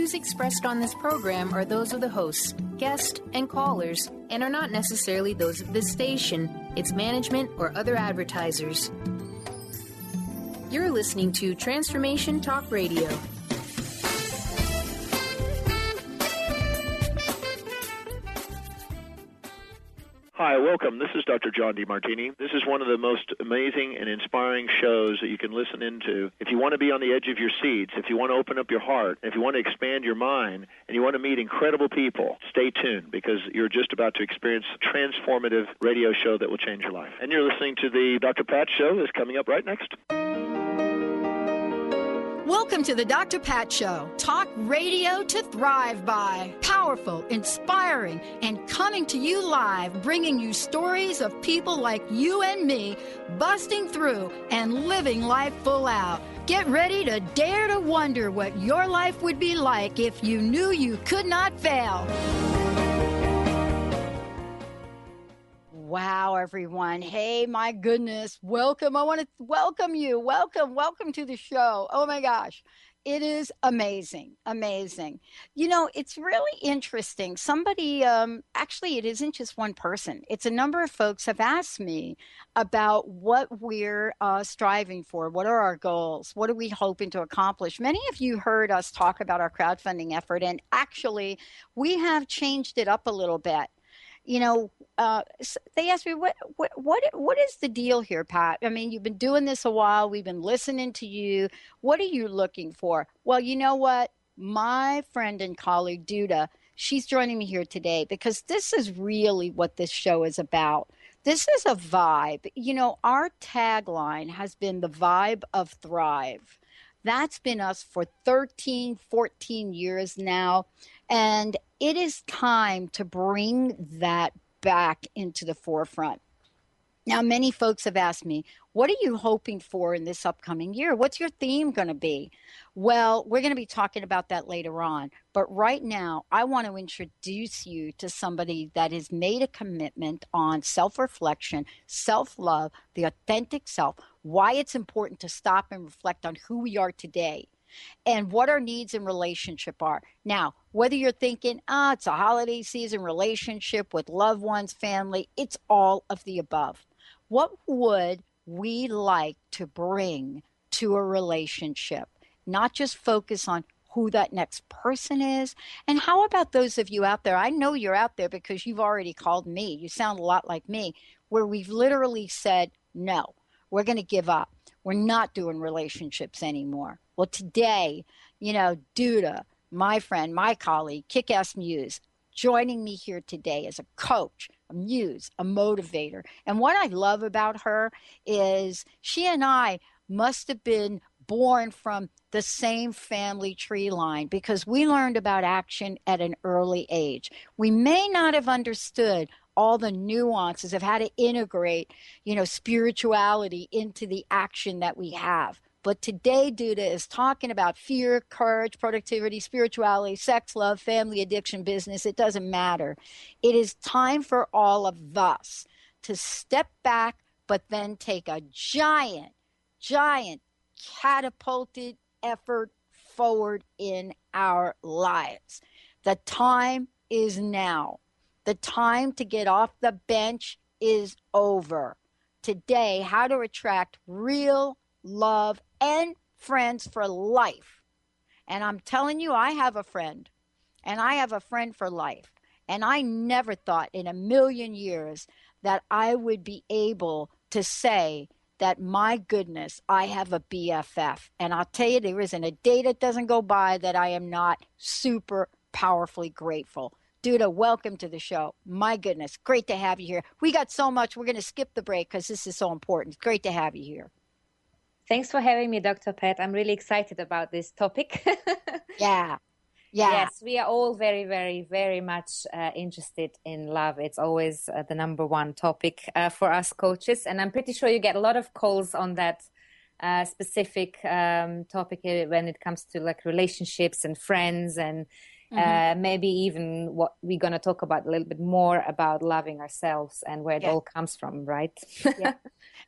views expressed on this program are those of the hosts, guests, and callers, and are not necessarily those of this station, its management, or other advertisers. You're listening to Transformation Talk Radio. Hi, welcome. This is Dr. John DeMartini. This is one of the most amazing and inspiring shows that you can listen into. If you want to be on the edge of your seats, if you want to open up your heart, if you want to expand your mind, and you want to meet incredible people, stay tuned because you're just about to experience a transformative radio show that will change your life. And you're listening to the Dr. Pat Show that's coming up right next. Welcome to the Dr. Pat Show. Talk radio to thrive by. Powerful, inspiring, and coming to you live, bringing you stories of people like you and me, busting through and living life full out. Get ready to dare to wonder what your life would be like if you knew you could not fail. Wow, everyone. Hey, my goodness. Welcome. I want to welcome you. Welcome to the show. Oh, my gosh. It is amazing. You know, it's really interesting. Somebody, actually, it isn't just one person. It's a number of folks have asked me about what we're striving for. What are our goals? What are we hoping to accomplish? Many of you heard us talk about our crowdfunding effort, and actually, we have changed it up a little bit. You know, they asked me, what is the deal here, Pat? I mean, you've been doing this a while. We've been listening to you. What are you looking for? Well, you know what? My friend and colleague, Duda, she's joining me here today because this is really what this show is about. This is a vibe. You know, our tagline has been the vibe of thrive. That's been us for 13, 14 years now. And it is time to bring that back into the forefront. Now, many folks have asked me, what are you hoping for in this upcoming year? What's your theme going to be? Well, we're going to be talking about that later on. But right now, I want to introduce you to somebody that has made a commitment on self-reflection, self-love, the authentic self, why it's important to stop and reflect on who we are today and what our needs in relationship are. Now, whether you're thinking, it's a holiday season relationship with loved ones, family, it's all of the above. What would we like to bring to a relationship? Not just focus on who that next person is. And how about those of you out there? I know you're out there because you've already called me. You sound a lot like me, where we've literally said, no, we're going to give up. We're not doing relationships anymore. Well, today, you know, Duda, my friend, my colleague, Kick-Ass Muse, joining me here today as a coach, a muse, a motivator. And what I love about her is she and I must have been born from the same family tree line because we learned about action at an early age. We may not have understood all the nuances of how to integrate, you know, spirituality into the action that we have. But today, Duda is talking about fear, courage, productivity, spirituality, sex, love, family, addiction, business. It doesn't matter. It is time for all of us to step back, but then take a giant catapulted effort forward in our lives. The time is now. The time to get off the bench is over. Today, how to attract real love and friends for life. And I'm telling you, I have a friend, and I have a friend for life. And I never thought in a million years that I would be able to say that, my goodness, I have a BFF. And I'll tell you, there isn't a day that doesn't go by that I am not super powerfully grateful. Duda, welcome to the show. My goodness, great to have you here. We got so much. We're going to skip the break because this is so important. It's great to have you here. Thanks for having me, Dr. Pat. I'm really excited about this topic. Yeah. Yes, we are all very, very, very much interested in love. It's always the number one topic for us coaches. And I'm pretty sure you get a lot of calls on that specific topic when it comes to like relationships and friends and maybe even what we're going to talk about a little bit more about loving ourselves and where it all comes from, right? Yeah.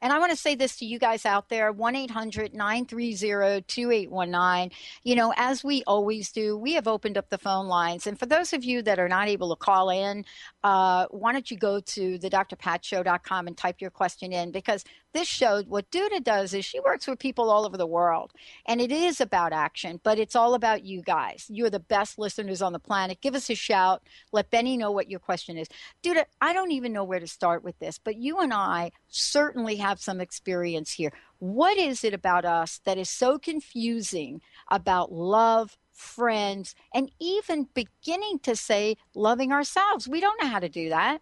And I want to say this to you guys out there, 1-800-930-2819. You know, as we always do, we have opened up the phone lines. And for those of you that are not able to call in, why don't you go to thedrpatshow.com and type your question in, because this show, what Duda does is she works with people all over the world. And it is about action, but it's all about you guys. You're the best listeners on the planet. Give us a shout. Let Benny know what your question is. Duda, I don't even know where to start with this, but you and I certainly have some experience here. What is it about us that is so confusing about love, friends, and even beginning to say loving ourselves? We don't know how to do that.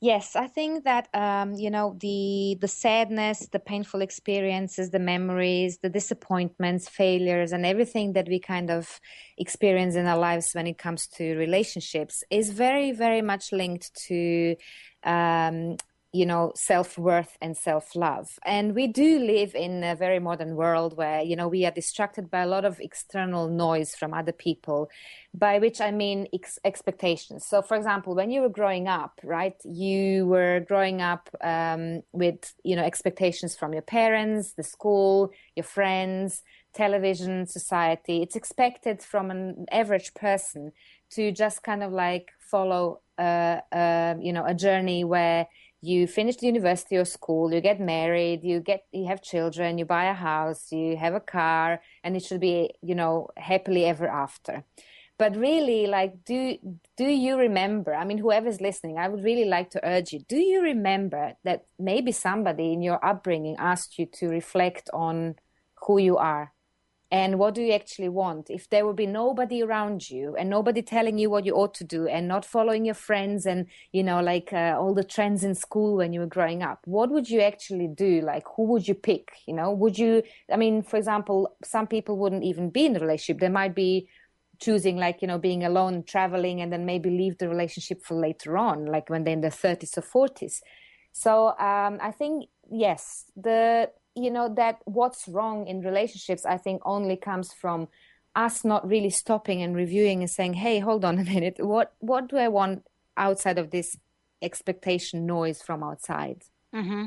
Yes, I think that the sadness, the painful experiences, the memories, the disappointments, failures, and everything that we kind of experience in our lives when it comes to relationships is very, very much linked to self-worth and self-love. And we do live in a very modern world where, we are distracted by a lot of external noise from other people, by which I mean expectations. So, for example, when you were growing up, right, you were growing up with, expectations from your parents, the school, your friends, television, society. It's expected from an average person to just kind of like follow, a journey where you finish the university or school, you get married, you have children, you buy a house, you have a car, and it should be, happily ever after. But really, like, do you remember? I mean, whoever's listening, I would really like to urge you. Do you remember that maybe somebody in your upbringing asked you to reflect on who you are? And what do you actually want? If there would be nobody around you and nobody telling you what you ought to do and not following your friends and, all the trends in school when you were growing up, what would you actually do? Like, who would you pick? For example, some people wouldn't even be in a relationship. They might be choosing being alone, traveling, and then maybe leave the relationship for later on, like when they're in their 30s or 40s. So I think, yes, that what's wrong in relationships, I think only comes from us not really stopping and reviewing and saying, hey, hold on a minute. What do I want outside of this expectation noise from outside? Mm-hmm.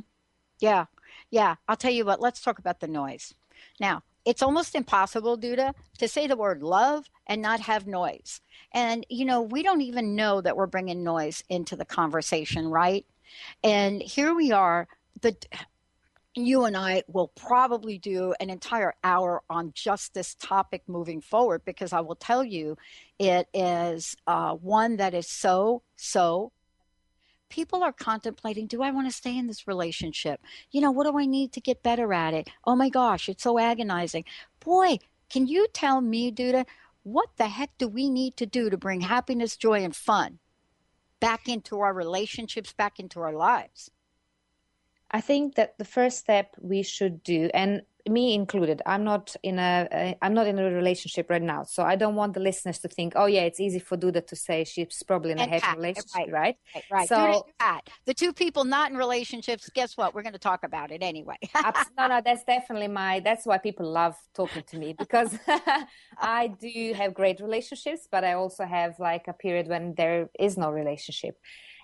Yeah. Yeah. I'll tell you what, let's talk about the noise. Now, it's almost impossible, Duda, to say the word love and not have noise. And, we don't even know that we're bringing noise into the conversation, right? And here we are, you and I will probably do an entire hour on just this topic moving forward, because I will tell you it is one that is so people are contemplating, do I want to stay in this relationship? What do I need to get better at it? Oh my gosh, it's so agonizing. Boy, can you tell me, Duda, what the heck do we need to do to bring happiness, joy, and fun back into our relationships, back into our lives? I think that the first step we should do, and me included, I'm not in a relationship right now, so I don't want the listeners to think, oh yeah, it's easy for Duda to say she's probably in a happy relationship, right? Right. So the two people not in relationships, guess what? We're going to talk about it anyway. No, that's definitely that's why people love talking to me, because I do have great relationships, but I also have like a period when there is no relationship.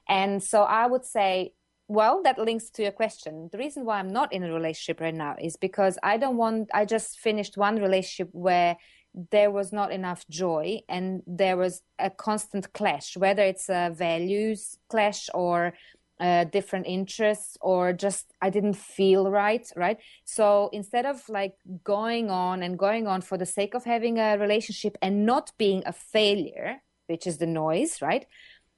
And so I would say, well, that links to your question. The reason why I'm not in a relationship right now is because I just finished one relationship where there was not enough joy and there was a constant clash, whether it's a values clash or different interests, or just I didn't feel right? So instead of like going on for the sake of having a relationship and not being a failure, which is the noise, right?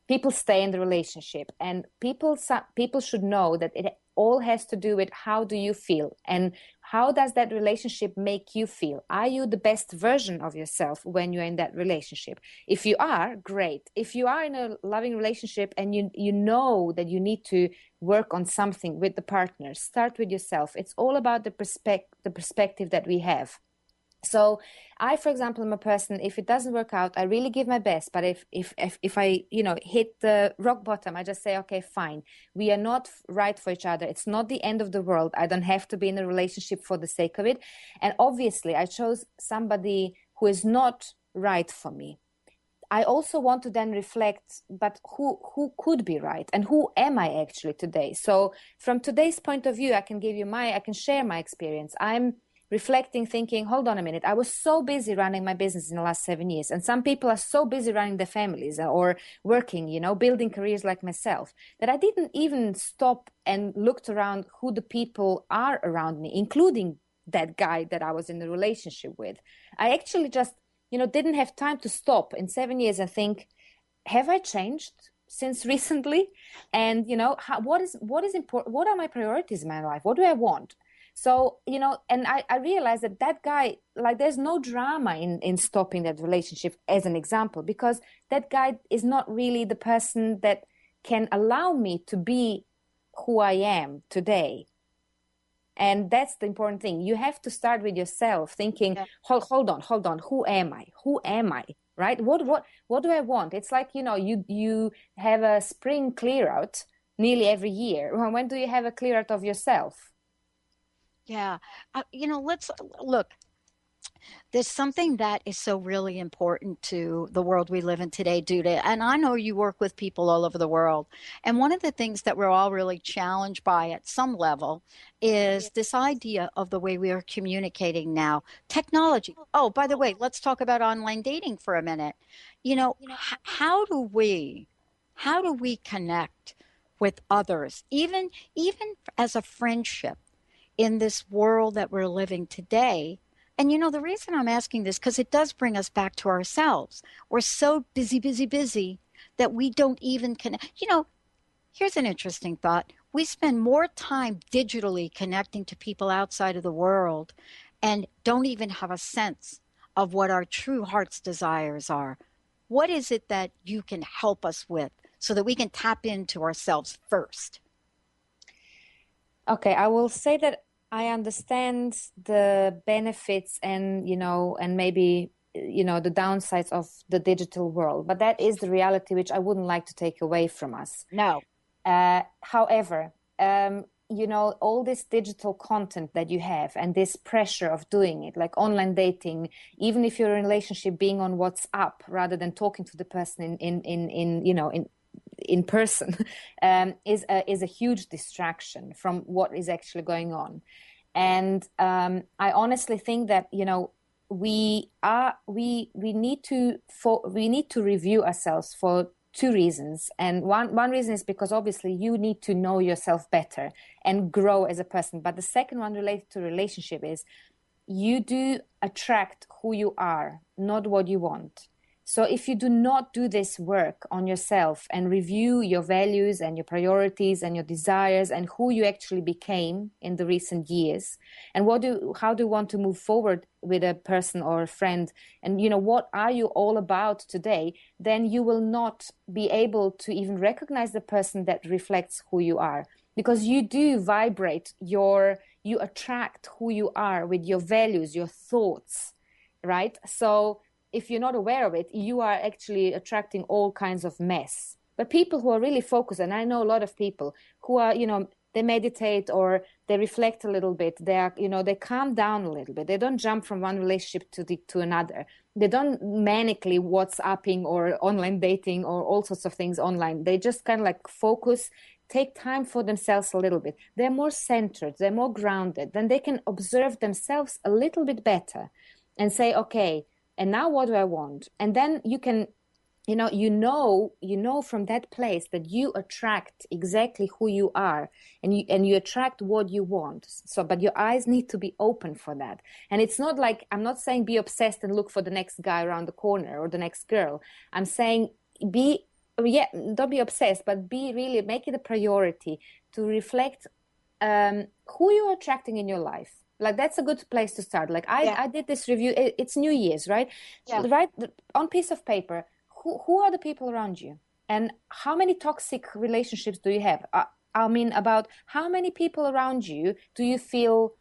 People stay in the relationship, and people should know that it all has to do with how do you feel and how does that relationship make you feel. Are you the best version of yourself when you're in that relationship? If you are, great. If you are in a loving relationship and you know that you need to work on something with the partner, start with yourself. It's all about the perspective that we have. So I, for example, am a person, if it doesn't work out, I really give my best. But if I, hit the rock bottom, I just say, okay, fine. We are not right for each other. It's not the end of the world. I don't have to be in a relationship for the sake of it. And obviously I chose somebody who is not right for me. I also want to then reflect, but who could be right, and who am I actually today? So from today's point of view, I can share my experience. I'm reflecting, thinking, hold on a minute, I was so busy running my business in the last 7 years, and some people are so busy running their families or working, building careers like myself, that I didn't even stop and looked around who the people are around me, including that guy that I was in a relationship with. I actually just didn't have time to stop in 7 years and think, have I changed since recently? And what is important? What are my priorities in my life? What do I want? So and I realized that guy, like, there's no drama in stopping that relationship, as an example, because that guy is not really the person that can allow me to be who I am today. And that's the important thing. You have to start with yourself, thinking, hold on, who am I? Right? What do I want? It's like, you have a spring clear out nearly every year. When do you have a clear out of yourself? Yeah. Let's look. There's something that is so really important to the world we live in today, Duda. And I know you work with people all over the world. And one of the things that we're all really challenged by at some level is this idea of the way we are communicating now. Technology. Oh, by the way, let's talk about online dating for a minute. How do we connect with others, even as a friendship, in this world that we're living today? And the reason I'm asking this, because it does bring us back to ourselves. We're so busy that we don't even connect. Here's an interesting thought. We spend more time digitally connecting to people outside of the world and don't even have a sense of what our true heart's desires are. What is it that you can help us with so that we can tap into ourselves first? Okay, I will say that I understand the benefits and maybe the downsides of the digital world, but that is the reality which I wouldn't like to take away from us. No. However, all this digital content that you have and this pressure of doing it, like online dating, even if you're in a relationship, being on WhatsApp rather than talking to the person in person, is a huge distraction from what is actually going on. And I honestly think that we need to review ourselves for two reasons. And one reason is because obviously you need to know yourself better and grow as a person. But the second one related to relationship is you do attract who you are, not what you want. So if you do not do this work on yourself and review your values and your priorities and your desires and who you actually became in the recent years, and how do you want to move forward with a person or a friend, and what are you all about today, then you will not be able to even recognize the person that reflects who you are, because you do vibrate you attract who you are with your values, your thoughts, right? So if you're not aware of it, you are actually attracting all kinds of mess. But people who are really focused, and I know a lot of people who are, they meditate or they reflect a little bit. They are, they calm down a little bit. They don't jump from one relationship to another. They don't manically WhatsApping or online dating or all sorts of things online. They just kind of like focus, take time for themselves a little bit. They're more centered. They're more grounded. Then they can observe themselves a little bit better and say, okay, and now what do I want? And then you can, you know from that place that you attract exactly who you are, and you attract what you want. So, but your eyes need to be open for that. And it's not like, I'm not saying be obsessed and look for the next guy around the corner or the next girl. I'm saying don't be obsessed, but make it a priority to reflect who you're attracting in your life. Like, that's a good place to start. Like I did this review. It's New Year's, right? Yeah. Right on piece of paper. Who are the people around you, and how many toxic relationships do you have? I mean, about how many people around you do you feel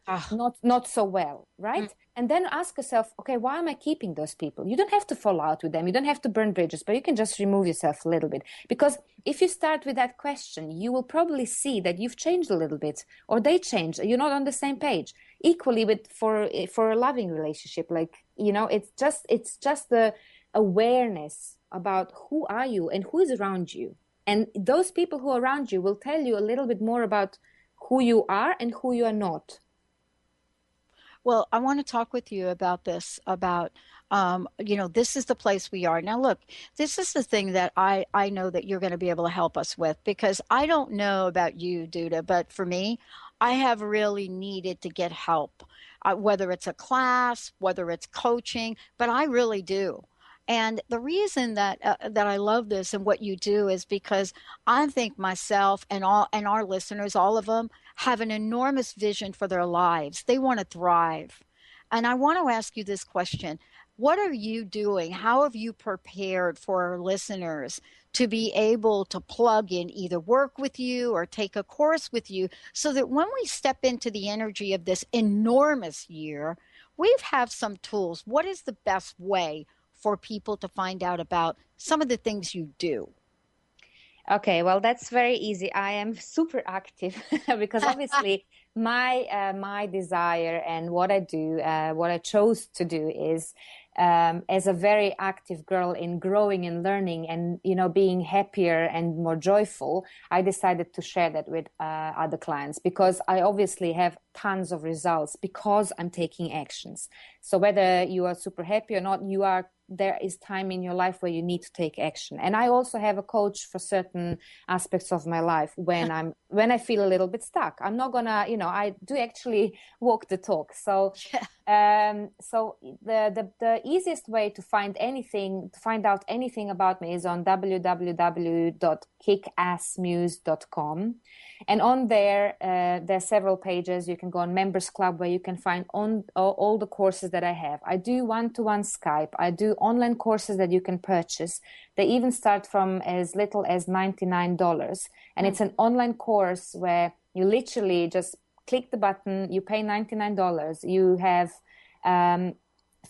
not so well, right? And then ask yourself, okay, why am I keeping those people? You don't have to fall out with them. You don't have to burn bridges, but you can just remove yourself a little bit. Because if you start with that question, you will probably see that you've changed a little bit, or they changed. You're not on the same page. Equally for a loving relationship, like, it's just awareness about who are you and who is around you. And those people who are around you will tell you a little bit more about who you are and who you are not. Well, I want to talk with you about this, about, this is the place we are. Now, look, this is the thing that I know that you're going to be able to help us with, because I don't know about you, Duda, but for me, I have really needed to get help, whether it's a class, whether it's coaching, but I really do. And the reason that I love this and what you do is because I think myself and our listeners, all of them, have an enormous vision for their lives. They want to thrive. And I want to ask you this question. What are you doing? How have you prepared for our listeners to be able to plug in, either work with you or take a course with you, so that when we step into the energy of this enormous year, we have some tools? What is the best way for people to find out about some of the things you do? Okay, well, that's very easy. I am super active because obviously my desire and what I do, what I chose to do is, as a very active girl in growing and learning and, being happier and more joyful, I decided to share that with other clients, because I obviously have tons of results because I'm taking actions. So whether you are super happy or not, there is time in your life where you need to take action. And I also have a coach for certain aspects of my life when I feel a little bit stuck. I'm not gonna, I do actually walk the talk. So so the easiest way to find out anything about me is on www.kickassmuse.com. And on there, there are several pages. You can go on Members Club, where you can find all the courses that I have. I do one-to-one Skype. I do online courses that you can purchase. They even start from as little as $99. And it's an online course where you literally just click the button, you pay $99. You have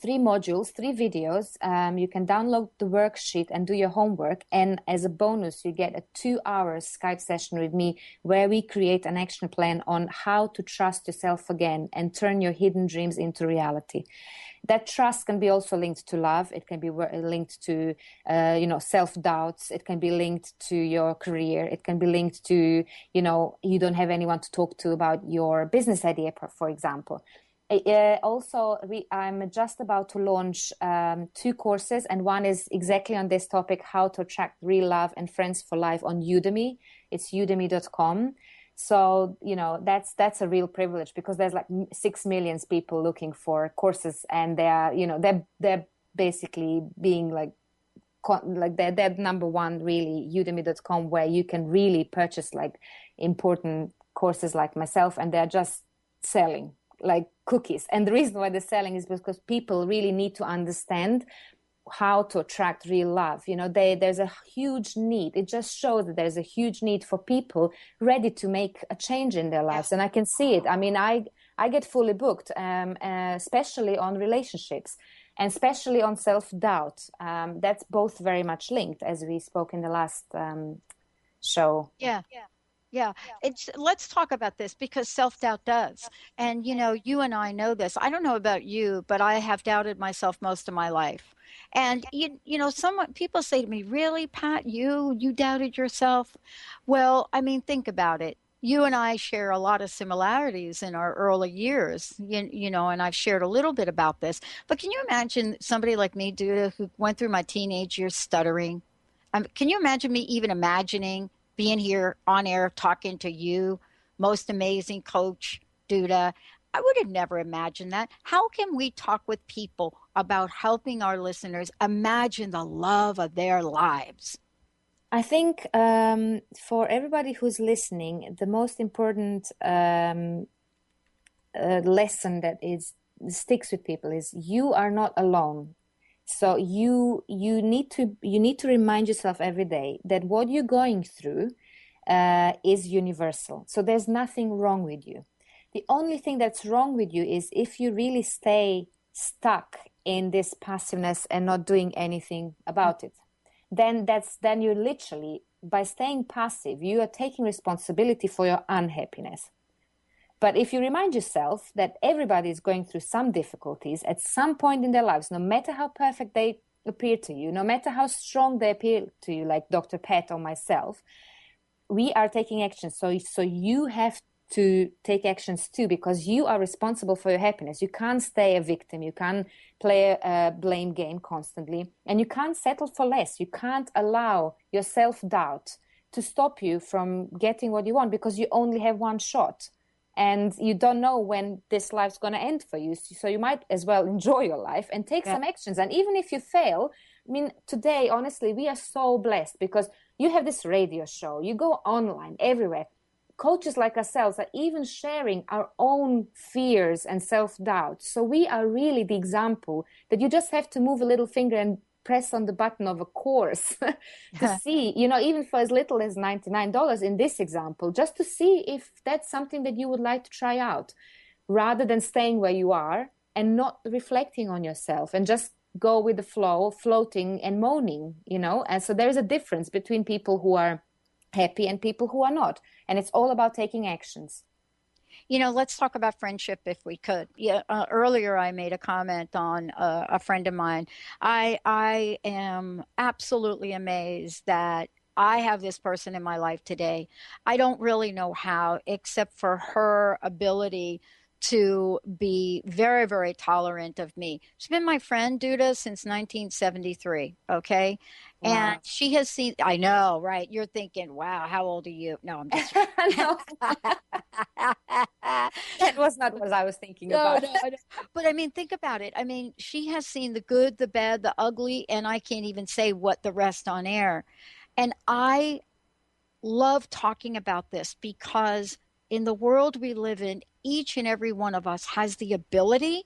3 modules, 3 videos. You can download the worksheet and do your homework. And as a bonus, you get a 2-hour Skype session with me, where we create an action plan on how to trust yourself again and turn your hidden dreams into reality. That trust can be also linked to love. It can be linked to, self-doubts. It can be linked to your career. It can be linked to, you don't have anyone to talk to about your business idea, for example. I'm just about to launch 2 courses, and one is exactly on this topic: how to attract real love and friends for life, on Udemy. It's udemy.com. So, that's a real privilege, because there's like 6 million people looking for courses, and they're basically being like they're number one, really, udemy.com, where you can really purchase like important courses like myself, and they're just selling like cookies. And the reason why they're selling is because people really need to understand how to attract real love. There's a huge need. It just shows that there's a huge need for people ready to make a change in their lives. And I can see it. I mean, I get fully booked, especially on relationships, and especially on self-doubt. That's both very much linked, as we spoke in the last show. Yeah. Let's talk about this, because self-doubt does. And, you and I know this. I don't know about you, but I have doubted myself most of my life. And, people say to me, really, Pat, you doubted yourself? Well, I mean, think about it. You and I share a lot of similarities in our early years, and I've shared a little bit about this. But can you imagine somebody like me, Duda, who went through my teenage years stuttering? Can you imagine me even imagining being here on air talking to you, most amazing coach, Duda? I would have never imagined that. How can we talk with people about helping our listeners imagine the love of their lives? I think for everybody who's listening, the most important lesson that sticks with people is you are not alone. So you need to remind yourself every day that what you're going through is universal. So there's nothing wrong with you. The only thing that's wrong with you is if you really stay stuck in this passiveness and not doing anything about it. Then you literally, by staying passive, you are taking responsibility for your unhappiness. But if you remind yourself that everybody is going through some difficulties at some point in their lives, no matter how perfect they appear to you, no matter how strong they appear to you, like Dr. Pat or myself, we are taking action. So you have to take actions too, because you are responsible for your happiness. You can't stay a victim. You can't play a blame game constantly, and you can't settle for less. You can't allow your self-doubt to stop you from getting what you want, because you only have one shot and you don't know when this life's going to end for you. So you might as well enjoy your life and take some actions. And even if you fail, I mean, today, honestly, we are so blessed because you have this radio show, you go online everywhere. Coaches like ourselves are even sharing our own fears and self-doubt. So we are really the example that you just have to move a little finger and press on the button of a course to see, you know, even for as little as $99 in this example, just to see if that's something that you would like to try out, rather than staying where you are and not reflecting on yourself and just go with the flow, floating and moaning, you know. And so there's a difference between people who are happy and people who are not. And it's all about taking actions. You know, let's talk about friendship if we could. Yeah, earlier I made a comment on a friend of mine. I am absolutely amazed that I have this person in my life today. I don't really know how, except for her ability to be very, very tolerant of me. She's been my friend, Duda, since 1973. Okay. Wow. And she has seen, I know, right? You're thinking, wow, how old are you? No, I'm just. No. That was not what I was thinking about. No. But I mean, think about it. I mean, she has seen the good, the bad, the ugly, and I can't even say what the rest on air. And I love talking about this because in the world we live in, each and every one of us has the ability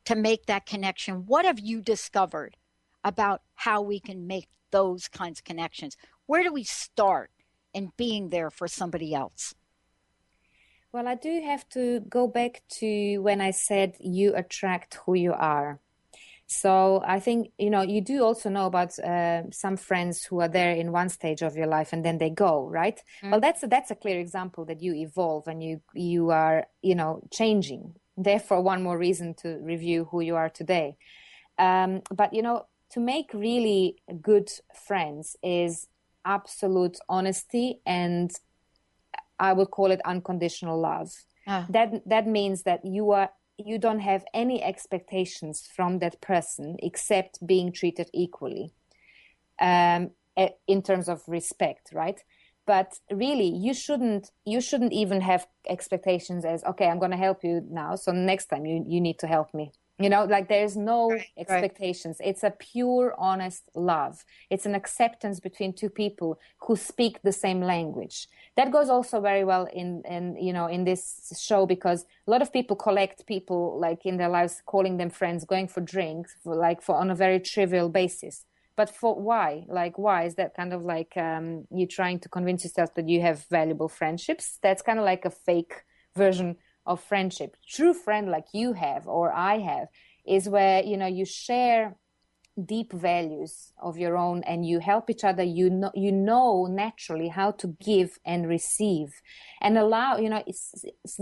to make that connection. What have you discovered about how we can make those kinds of connections? Where do we start in being there for somebody else? Well, I do have to go back to when I said you attract who you are. So I think, you know, you do also know about some friends who are there in one stage of your life and then they go, right? Mm-hmm. Well, that's a clear example that you evolve and you are, you know, changing. Therefore, one more reason to review who you are today. But, you know, to make really good friends is absolute honesty, and I would call it unconditional love. That means that you don't have any expectations from that person except being treated equally in terms of respect, right? But really, you shouldn't even have expectations as, okay, I'm going to help you now, so next time you need to help me. You know, like there's no expectations. Right. It's a pure, honest love. It's an acceptance between two people who speak the same language. That goes also very well in you know, in this show, because a lot of people collect people like in their lives, calling them friends, going for drinks, for on a very trivial basis. But for why? Like, why is that kind of like you trying to convince yourself that you have valuable friendships? That's kind of like a fake version of friendship. True friend like you have or I have is where, you know, you share deep values of your own and you help each other. You know naturally how to give and receive and allow, you know,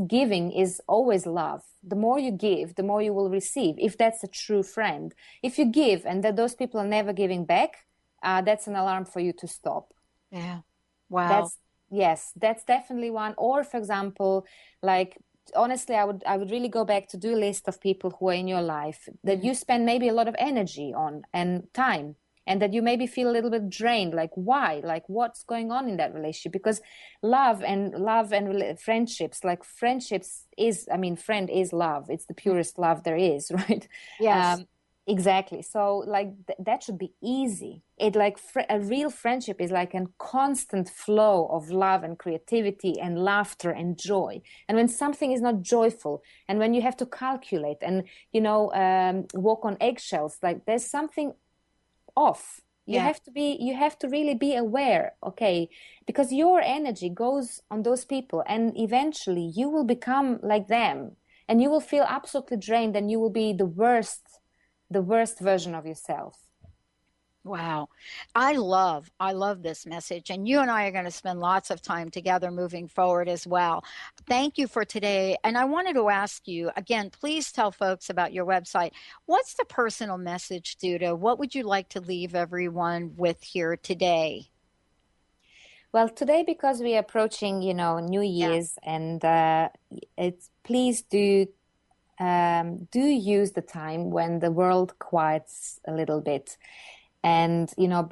giving is always love. The more you give, the more you will receive, if that's a true friend. If you give and that those people are never giving back, that's an alarm for you to stop. Yeah. Wow. That's definitely one. Or for example, like, honestly, I would really go back to do a list of people who are in your life that you spend maybe a lot of energy on and time, and that you maybe feel a little bit drained. Like, why? Like, what's going on in that relationship? Because love and friendships, like friendships is, I mean, friend is love. It's the purest love there is, right? Yes. Exactly. So like that should be easy. It like a real friendship is like a constant flow of love and creativity and laughter and joy. And when something is not joyful and when you have to calculate and, you know, walk on eggshells, like there's something off. You have to really be aware, okay, because your energy goes on those people and eventually you will become like them and you will feel absolutely drained and you will be the worst version of yourself. Wow. I love this message. And you and I are going to spend lots of time together moving forward as well. Thank you for today. And I wanted to ask you again, please tell folks about your website. What's the personal message, Duda? What would you like to leave everyone with here today? Well, today, because we're approaching, New Yeah. Year's, and please do use the time when the world quiets a little bit, and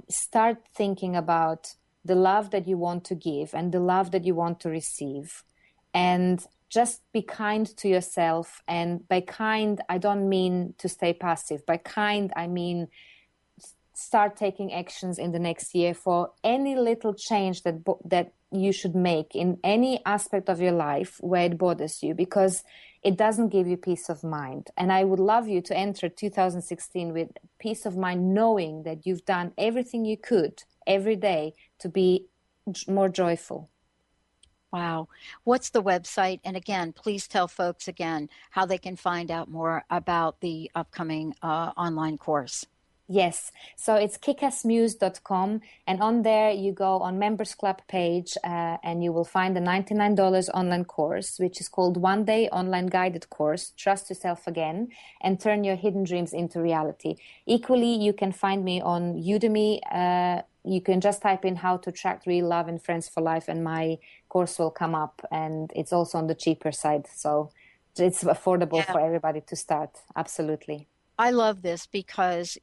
start thinking about the love that you want to give and the love that you want to receive, and just be kind to yourself. And by kind, I don't mean to stay passive. By kind, I mean start taking actions in the next year for any little change that you should make in any aspect of your life where it bothers you, because it doesn't give you peace of mind. And I would love you to enter 2016 with peace of mind, knowing that you've done everything you could every day to be more joyful. Wow. What's the website? And again, please tell folks again how they can find out more about the upcoming online course. Yes. So it's kickassmuse.com, and on there you go on Members Club page and you will find the $99 online course, which is called One Day Online Guided Course, Trust Yourself Again and Turn Your Hidden Dreams into Reality. Equally, you can find me on Udemy. You can just type in how to attract real love and friends for life, and my course will come up, and it's also on the cheaper side. So it's affordable for everybody to start. Absolutely. I love this because,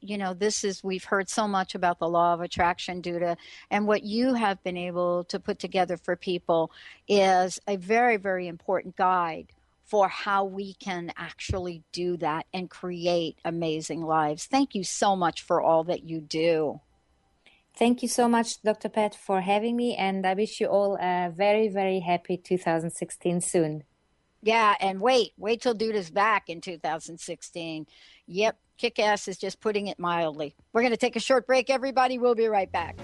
we've heard so much about the law of attraction, Duda, and what you have been able to put together for people is a very, very important guide for how we can actually do that and create amazing lives. Thank you so much for all that you do. Thank you so much, Dr. Pat, for having me, and I wish you all a very, very happy 2016 soon. Yeah, and wait till Duda's back in 2016. Yep, Kick-Ass is just putting it mildly. We're going to take a short break, everybody. We'll be right back.